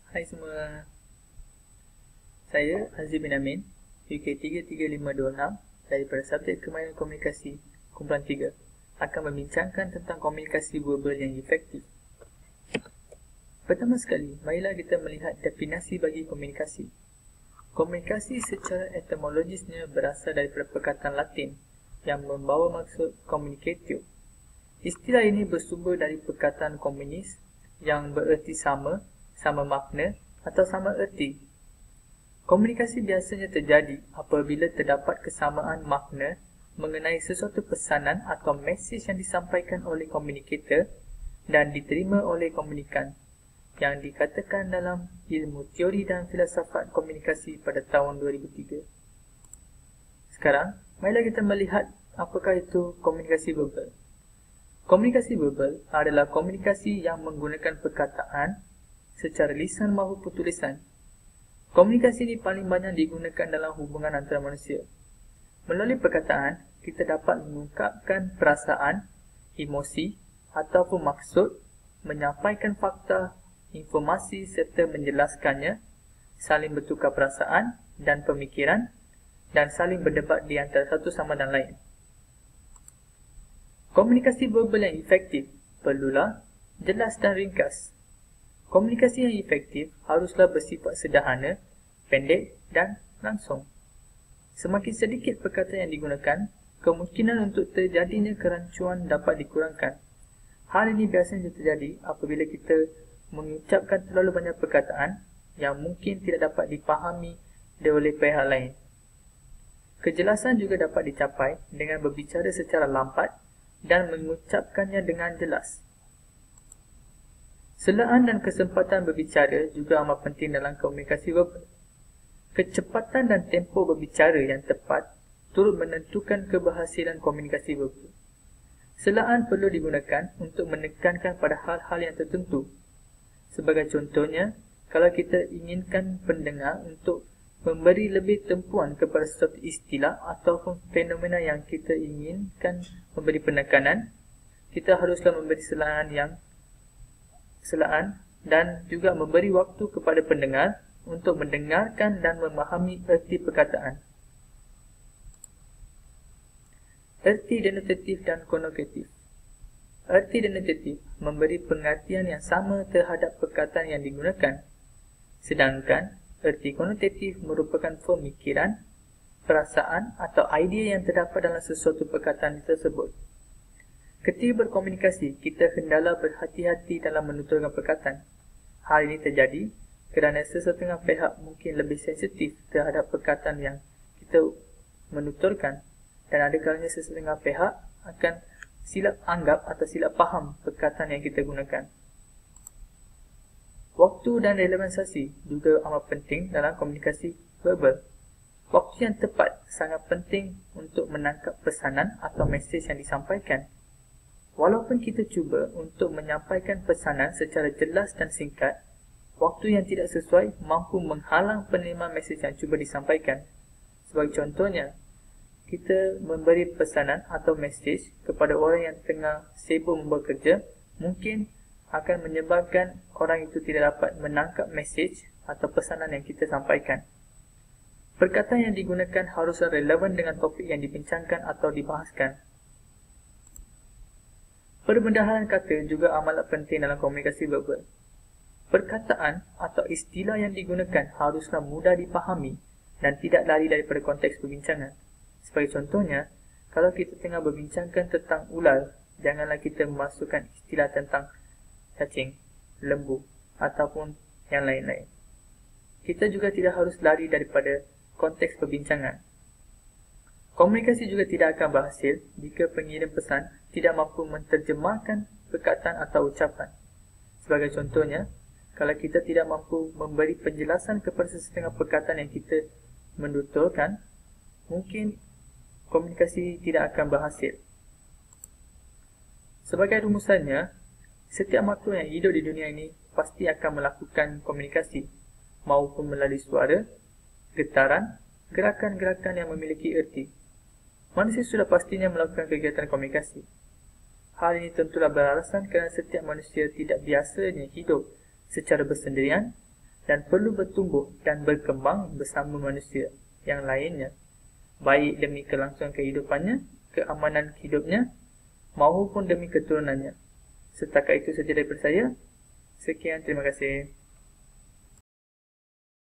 Hai semua, saya Azim bin Amin, UK 33526 daripada subjek kemahiran komunikasi kumpulan 3 akan membincangkan tentang komunikasi verbal yang efektif. Pertama sekali, marilah kita melihat definisi bagi komunikasi. Komunikasi secara etimologisnya berasal daripada perkataan Latin yang membawa maksud communicatio. Istilah ini bersumber dari perkataan komunis yang bererti sama makna atau sama erti. Komunikasi biasanya terjadi apabila terdapat kesamaan makna mengenai sesuatu pesanan atau mesej yang disampaikan oleh komunikator dan diterima oleh komunikan, yang dikatakan dalam ilmu teori dan filsafat komunikasi pada tahun 2003. Sekarang, marilah kita melihat apakah itu komunikasi verbal. Komunikasi verbal adalah komunikasi yang menggunakan perkataan secara lisan maupun tulisan. Komunikasi ini paling banyak digunakan dalam hubungan antara manusia. Melalui perkataan, kita dapat mengungkapkan perasaan, emosi ataupun maksud, menyampaikan fakta, informasi serta menjelaskannya, saling bertukar perasaan dan pemikiran, dan saling berdebat di antara satu sama dan lain. Komunikasi verbal yang efektif perlulah jelas dan ringkas. Komunikasi yang efektif haruslah bersifat sederhana, pendek dan langsung. Semakin sedikit perkataan yang digunakan, kemungkinan untuk terjadinya kerancuan dapat dikurangkan. Hal ini biasanya terjadi apabila kita mengucapkan terlalu banyak perkataan yang mungkin tidak dapat dipahami oleh pihak lain. Kejelasan juga dapat dicapai dengan berbicara secara lambat dan mengucapkannya dengan jelas. Selaan dan kesempatan berbicara juga amat penting dalam komunikasi verbal. Kecepatan dan tempo berbicara yang tepat turut menentukan keberhasilan komunikasi verbal. Selaan perlu digunakan untuk menekankan pada hal-hal yang tertentu. Sebagai contohnya, kalau kita inginkan pendengar untuk memberi lebih tempuan kepada suatu istilah ataupun fenomena yang kita inginkan memberi penekanan, kita haruslah memberi selaan dan juga memberi waktu kepada pendengar untuk mendengarkan dan memahami erti perkataan. Erti denotatif dan konotatif. Erti denotatif memberi pengertian yang sama terhadap perkataan yang digunakan, sedangkan erti konotatif merupakan pemikiran, perasaan atau idea yang terdapat dalam sesuatu perkataan tersebut. Ketika berkomunikasi, kita hendaklah berhati-hati dalam menuturkan perkataan. Hal ini terjadi kerana sesetengah pihak mungkin lebih sensitif terhadap perkataan yang kita menuturkan, dan ada kalanya sesetengah pihak akan silap anggap atau silap faham perkataan yang kita gunakan. Waktu dan relevansasi juga amat penting dalam komunikasi verbal. Waktu yang tepat sangat penting untuk menangkap pesanan atau mesej yang disampaikan. Walaupun kita cuba untuk menyampaikan pesanan secara jelas dan singkat, waktu yang tidak sesuai mampu menghalang penerimaan mesej yang cuba disampaikan. Sebagai contohnya, kita memberi pesanan atau mesej kepada orang yang tengah sibuk membuat kerja, mungkin akan menyebabkan orang itu tidak dapat menangkap mesej atau pesanan yang kita sampaikan. Perkataan yang digunakan haruslah relevan dengan topik yang dibincangkan atau dibahaskan. Perbendaharaan kata juga amatlah penting dalam komunikasi verbal. Perkataan atau istilah yang digunakan haruslah mudah dipahami dan tidak lari daripada konteks perbincangan. Sebagai contohnya, kalau kita tengah berbincangkan tentang ular, janganlah kita memasukkan istilah tentang cacing, lembu ataupun yang lain-lain. Kita juga tidak harus lari daripada konteks perbincangan. Komunikasi juga tidak akan berhasil jika pengirim pesan tidak mampu menterjemahkan perkataan atau ucapan. Sebagai contohnya, kalau kita tidak mampu memberi penjelasan kepada sesetengah perkataan yang kita menuturkan, mungkin komunikasi tidak akan berhasil. Sebagai rumusannya, setiap makhluk yang hidup di dunia ini pasti akan melakukan komunikasi, maupun melalui suara, getaran, gerakan-gerakan yang memiliki erti. Manusia sudah pastinya melakukan kegiatan komunikasi. Hal ini tentulah beralasan kerana setiap manusia tidak biasanya hidup secara bersendirian dan perlu bertumbuh dan berkembang bersama manusia yang lainnya, baik demi kelangsungan kehidupannya, keamanan hidupnya, maupun demi keturunannya. Setakat itu saja daripada saya. Sekian, terima kasih.